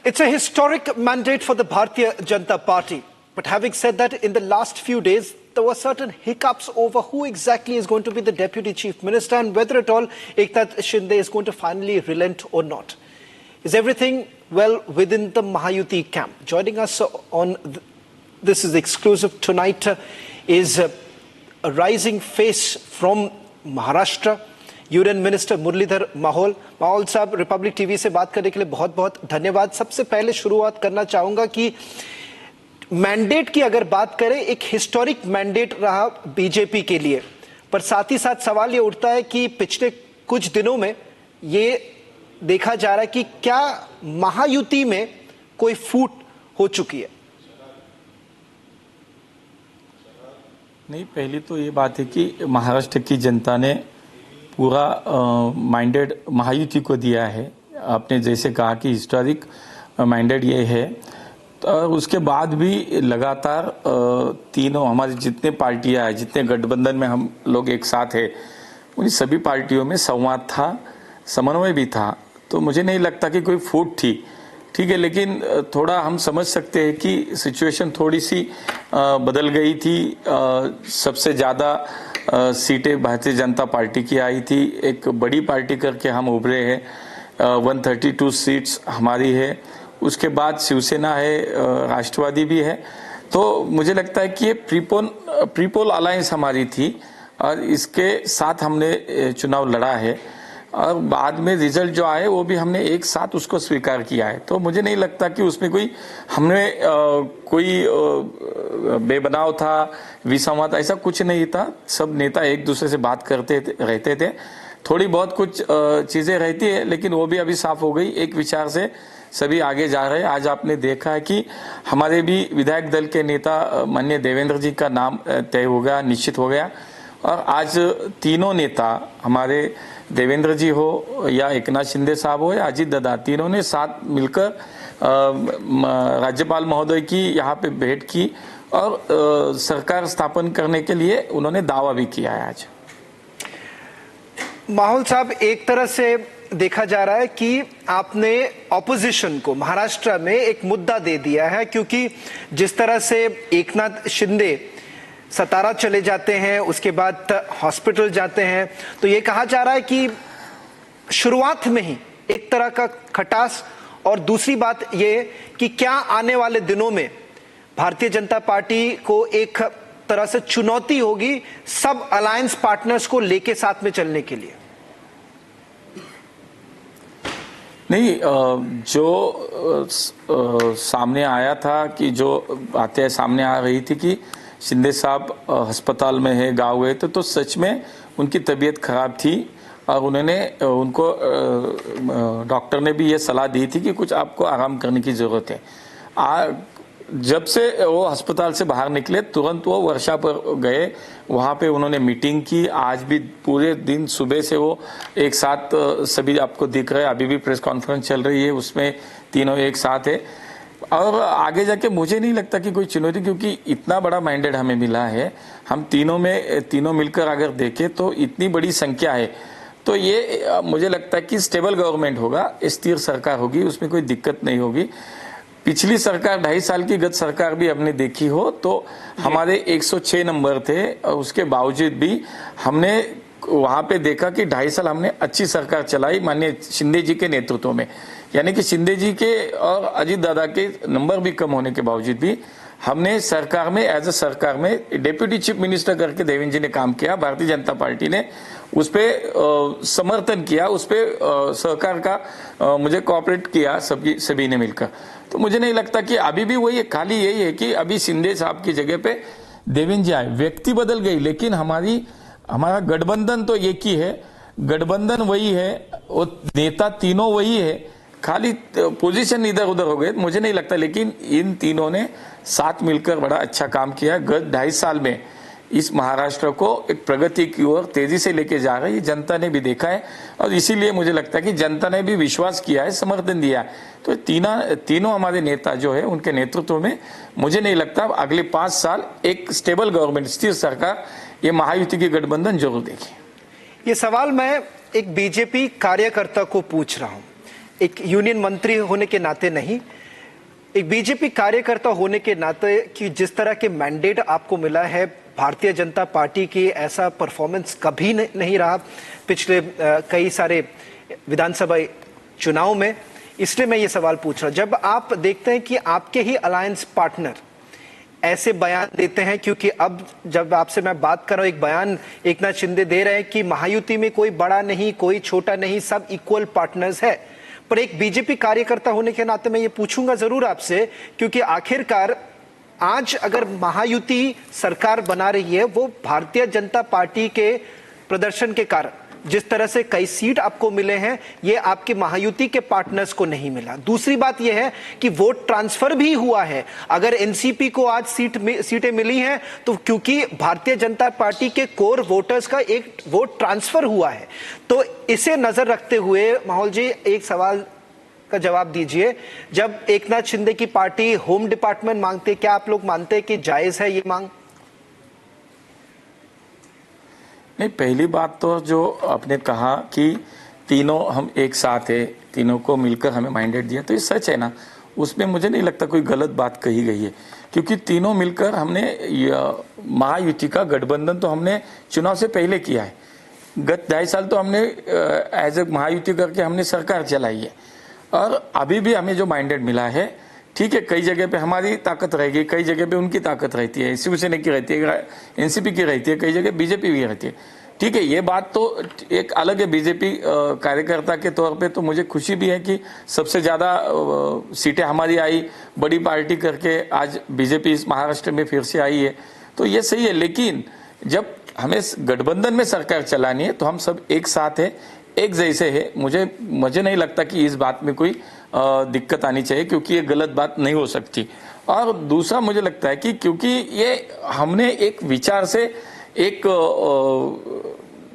It's a historic mandate for the Bharatiya Janata Party. But having said that, in the last few days, there were certain hiccups over who exactly is going to be the Deputy Chief Minister and whether at all Eknath Shinde is going to finally relent or not. Is everything well within the Mahayuti camp? Joining us on this is exclusive tonight is a rising face from Maharashtra. Union minister Muralidhar Mohol sahab, Republic TV से बात करने के लिए बहुत बहुत धन्यवाद। सबसे पहले शुरुआत करना चाहूंगा कि मैंडेट की अगर बात करें, एक हिस्टोरिक मैंडेट रहा बीजेपी के लिए, पर साथ ही साथ सवाल ये उठता है कि पिछले कुछ दिनों में ये देखा जा रहा है कि क्या महायुति में कोई फूट हो चुकी है? नहीं, पहली तो ये बात है कि महाराष्ट्र की जनता ने पूरा मैंडेट महायुति को दिया है। आपने जैसे कहा कि हिस्टोरिक मैंडेट ये है, तो उसके बाद भी लगातार तीनों हमारी जितने पार्टियां हैं, जितने गठबंधन में हम लोग एक साथ हैं, उन सभी पार्टियों में संवाद था, समन्वय भी था। तो मुझे नहीं लगता कि कोई फूट थी। ठीक है, लेकिन थोड़ा हम समझ सकते हैं कि सिचुएशन थोड़ी सी बदल गई थी। सबसे ज़्यादा सीटें भारतीय जनता पार्टी की आई थी। एक बड़ी पार्टी करके हम उभरे हैं, 132 सीट्स हमारी है। उसके बाद शिवसेना है, राष्ट्रवादी भी है। तो मुझे लगता है कि ये प्रीपोल अलायंस हमारी थी और इसके साथ हमने चुनाव लड़ा है और बाद में रिजल्ट जो आए वो भी हमने एक साथ उसको स्वीकार किया है। तो मुझे नहीं लगता कि उसमें कोई बेबनाव था, विसंवाद, ऐसा कुछ नहीं था। सब नेता एक दूसरे से बात करते रहते थे। थोड़ी बहुत कुछ चीजें रहती है, लेकिन वो भी अभी साफ हो गई। एक विचार से सभी आगे जा रहे हैं। आज आपने देखा है कि हमारे भी विधायक दल के नेता माननीय देवेंद्र जी का नाम तय हो गया, निश्चित हो गया। और आज तीनों नेता, हमारे देवेंद्र जी हो या एकनाथ शिंदे साहब हो या अजीत दादा, तीनों ने साथ मिलकर राज्यपाल महोदय की यहाँ पे भेंट की और सरकार स्थापन करने के लिए उन्होंने दावा भी किया है। आज माहौल साहब, एक तरह से देखा जा रहा है कि आपने ऑपोजिशन को महाराष्ट्र में एक मुद्दा दे दिया है, क्योंकि जिस तरह से एकनाथ शिंदे सतारा चले जाते हैं, उसके बाद हॉस्पिटल जाते हैं, तो ये कहा जा रहा है कि शुरुआत में ही एक तरह का खटास। और दूसरी बात ये कि क्या आने वाले दिनों में भारतीय जनता पार्टी को एक तरह से चुनौती होगी सब अलायंस पार्टनर्स को लेके साथ में चलने के लिए? नहीं, जो सामने आया था कि जो बातें सामने आ रही थी कि शिंदे साहब अस्पताल में है, गाँव गए तो सच में उनकी तबीयत खराब थी और उनको डॉक्टर ने भी ये सलाह दी थी कि कुछ आपको आराम करने की ज़रूरत है। जब से वो अस्पताल से बाहर निकले तुरंत वो वर्षा पर गए, वहाँ पे उन्होंने मीटिंग की। आज भी पूरे दिन सुबह से वो एक साथ सभी आपको दिख रहे हैं। अभी भी प्रेस कॉन्फ्रेंस चल रही है, उसमें तीनों एक साथ है। और आगे जाके मुझे नहीं लगता कि कोई चुनौती, क्योंकि इतना बड़ा मैंडेट हमें मिला है। हम तीनों मिलकर अगर देखें तो इतनी बड़ी संख्या है, तो ये मुझे लगता है कि स्टेबल गवर्नमेंट होगा, स्थिर सरकार होगी, उसमें कोई दिक्कत नहीं होगी। पिछली सरकार 2.5 साल की गत सरकार भी हमने देखी हो तो हमारे 106 नंबर थे और उसके बावजूद भी हमने वहां पे देखा कि 2.5 साल हमने अच्छी सरकार चलाई माननीय शिंदे जी के नेतृत्व में। यानी कि शिंदे जी के और अजीत दादा के नंबर भी कम होने के बावजूद भी हमने सरकार में सरकार में डेप्यूटी चीफ मिनिस्टर करके देवेंद्र जी ने काम किया। भारतीय जनता पार्टी ने उस पर समर्थन किया, उस पर सरकार का मुझे कोऑपरेट किया सभी ने मिलकर। तो मुझे नहीं लगता कि अभी भी वही, खाली यही है कि अभी शिंदे साहब की जगह पे देवेंद्र जी आए। व्यक्ति बदल गई, लेकिन हमारा गठबंधन तो एक ही है, गठबंधन वही है, वो नेता तीनों वही है, खाली पोजीशन इधर उधर हो गए। मुझे नहीं लगता, लेकिन इन तीनों ने साथ मिलकर बड़ा अच्छा काम किया। गत 2.5 साल में इस महाराष्ट्र को एक प्रगति की ओर तेजी से लेके जा रही है, जनता ने भी देखा है और इसीलिए मुझे लगता है कि जनता ने भी विश्वास किया है, समर्थन दिया है। तो तीनों हमारे नेता जो है उनके नेतृत्व में मुझे नहीं लगता अगले 5 साल एक स्टेबल गवर्नमेंट, स्थिर सरकार ये महायुति की गठबंधन जरूर देगी। ये सवाल मैं एक बीजेपी कार्यकर्ता को पूछ रहा हूं एक यूनियन मंत्री होने के नाते नहीं, एक बीजेपी कार्यकर्ता होने के नाते कि जिस तरह के मैंडेट आपको मिला है भारतीय जनता पार्टी की, ऐसा परफॉर्मेंस कभी नहीं रहा पिछले कई सारे विधानसभा चुनाव में। इसलिए मैं ये सवाल पूछ रहा हूं, जब आप देखते हैं कि आपके ही अलायंस पार्टनर ऐसे बयान देते हैं, क्योंकि अब जब आपसे मैं बात कर रहा हूं, एक बयान एकनाथ शिंदे दे रहे हैं कि महायुति में कोई बड़ा नहीं, कोई छोटा नहीं, सब इक्वल पार्टनर्स है। पर एक बीजेपी कार्यकर्ता होने के नाते मैं ये पूछूंगा जरूर आपसे, क्योंकि आखिरकार आज अगर महायुति सरकार बना रही है वो भारतीय जनता पार्टी के प्रदर्शन के कारण, जिस तरह से कई सीट आपको मिले हैं ये आपके महायुति के पार्टनर्स को नहीं मिला। दूसरी बात यह है कि वोट ट्रांसफर भी हुआ है। अगर एनसीपी को आज सीटें मिली हैं तो क्योंकि भारतीय जनता पार्टी के कोर वोटर्स का एक वोट ट्रांसफर हुआ है। तो इसे नजर रखते हुए माहौल जी, एक सवाल का जवाब दीजिए, जब एकनाथ शिंदे की पार्टी होम डिपार्टमेंट मांगते, क्या आप लोग मानते हैं कि जायज है ये मांग? नहीं, पहली बात तो जो आपने कहा कि तीनों हम एक साथ है, तीनों को मिलकर हमें मैंडेट दिया, तो ये सच है ना, उसमें मुझे नहीं लगता कोई गलत बात कही गई है, क्योंकि तीनों मिलकर हमने महायुति का गठबंधन तो हमने चुनाव से पहले किया है। गत 2.5 साल तो हमने एज ए महायुति करके हमने सरकार चलाई है, और अभी भी हमें जो मैंडेट मिला है, ठीक है, कई जगह पे हमारी ताकत रहेगी, कई जगह पे उनकी ताकत रहती है, शिवसेना की रहती है, एनसीपी की रहती है, कई जगह बीजेपी की रहती है। ठीक है, ये बात तो एक अलग है। बीजेपी कार्यकर्ता के तौर पे तो मुझे खुशी भी है कि सबसे ज्यादा सीटें हमारी आई, बड़ी पार्टी करके आज बीजेपी इस महाराष्ट्र में फिर से आई है, तो ये सही है। लेकिन जब हमें गठबंधन में सरकार चलानी है तो हम सब एक साथ है, एक जैसे है। मुझे नहीं लगता कि इस बात में कोई दिक्कत आनी चाहिए, क्योंकि ये गलत बात नहीं हो सकती। और दूसरा मुझे लगता है कि क्योंकि ये हमने एक विचार से एक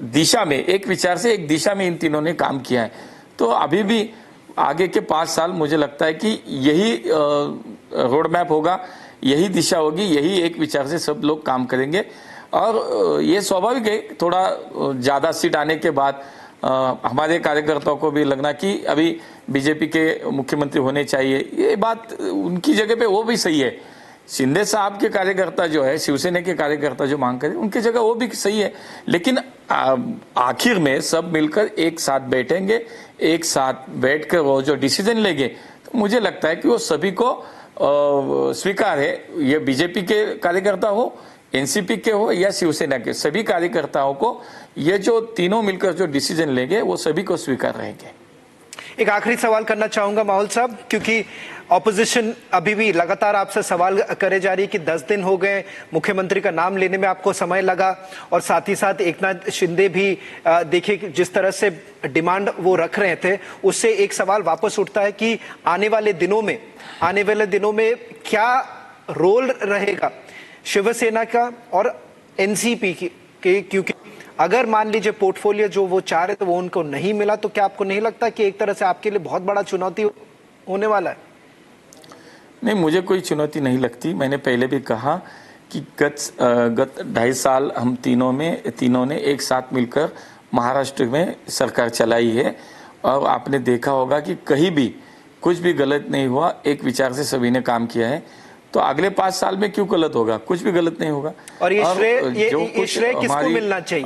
दिशा में, एक दिशा में इन तीनों ने काम किया है, तो अभी भी आगे के 5 साल मुझे लगता है कि यही रोड मैप होगा, यही दिशा होगी, यही एक विचार से सब लोग काम करेंगे। और ये स्वाभाविक है, थोड़ा ज्यादा सीट आने के बाद हमारे कार्यकर्ताओं को भी लगना कि अभी बीजेपी के मुख्यमंत्री होने चाहिए, ये बात उनकी जगह पे वो भी सही है। शिंदे साहब के कार्यकर्ता जो है, शिवसेना के कार्यकर्ता जो मांग करें, उनकी जगह वो भी सही है। लेकिन आखिर में सब मिलकर एक साथ बैठेंगे, एक साथ बैठकर वो जो डिसीजन लेंगे, तो मुझे लगता है कि वो सभी को स्वीकार है। ये बीजेपी के कार्यकर्ता हो, एनसीपी के हो या शिवसेना के, सभी कार्यकर्ताओं को ये जो तीनों मिलकर जो डिसीजन लेंगे वो सभी को स्वीकार रहेंगे। एक आखिरी सवाल करना चाहूंगा माहौल साहब, क्योंकि ऑपोजिशन अभी भी लगातार आपसे सवाल करे जा रही है कि 10 दिन हो गए, मुख्यमंत्री का नाम लेने में आपको समय लगा, और साथ ही साथ एकनाथ शिंदे भी देखिए जिस तरह से डिमांड वो रख रहे थे, उससे एक सवाल वापस उठता है कि आने वाले दिनों में क्या रोल रहेगा शिवसेना का और एनसीपी के, क्योंकि अगर मान लीजिए पोर्टफोलियो जो वो चाह रहे थे वो उनको नहीं मिला, तो क्या आपको नहीं लगता कि एक तरह से आपके लिए बहुत बड़ा चुनौती होने वाला है? नहीं, मुझे कोई चुनौती नहीं लगती। मैंने पहले भी कहा कि गत 2.5 साल हम तीनों ने एक साथ मिलकर महाराष्ट्र में सरकार चलाई है, और आपने देखा होगा कि कहीं भी कुछ भी गलत नहीं हुआ, एक विचार से सभी ने काम किया है। तो अगले 5 साल में क्यों गलत होगा? कुछ भी गलत नहीं होगा। और ये श्रेय किसको मिलना चाहिए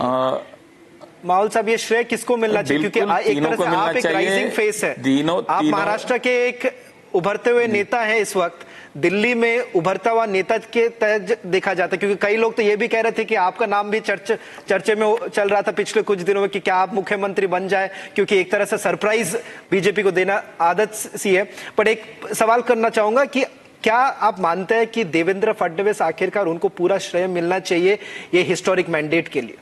माहौल साहब? ये श्रेय किसको मिलना चाहिए? क्योंकि एक तरह से आप एक राइजिंग फेस है, आप महाराष्ट्र के एक उभरते हुए नेता हैं इस वक्त, दिल्ली में उभरता हुआ नेता के तहत देखा जाता है। क्योंकि कई लोग तो ये भी कह रहे थे कि आपका नाम भी चर्चे में चल रहा था पिछले कुछ दिनों में कि क्या आप मुख्यमंत्री बन जाए, क्योंकि एक तरह से सरप्राइज बीजेपी को देना आदत सी है। पर एक सवाल करना चाहूंगा कि क्या आप मानते हैं कि देवेंद्र फडणवीस आखिरकार उनको पूरा श्रेय मिलना चाहिए ये हिस्टोरिक मैंडेट के लिए?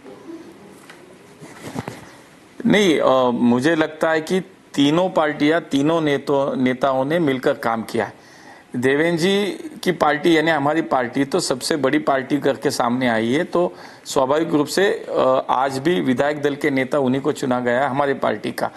नहीं, मुझे लगता है कि तीनों पार्टियां, तीनों नेताओं ने मिलकर काम किया है। देवेंद्र जी की पार्टी यानी हमारी पार्टी तो सबसे बड़ी पार्टी करके सामने आई है, तो स्वाभाविक रूप से आज भी विधायक दल के नेता उन्हीं को चुना गया है हमारी पार्टी का।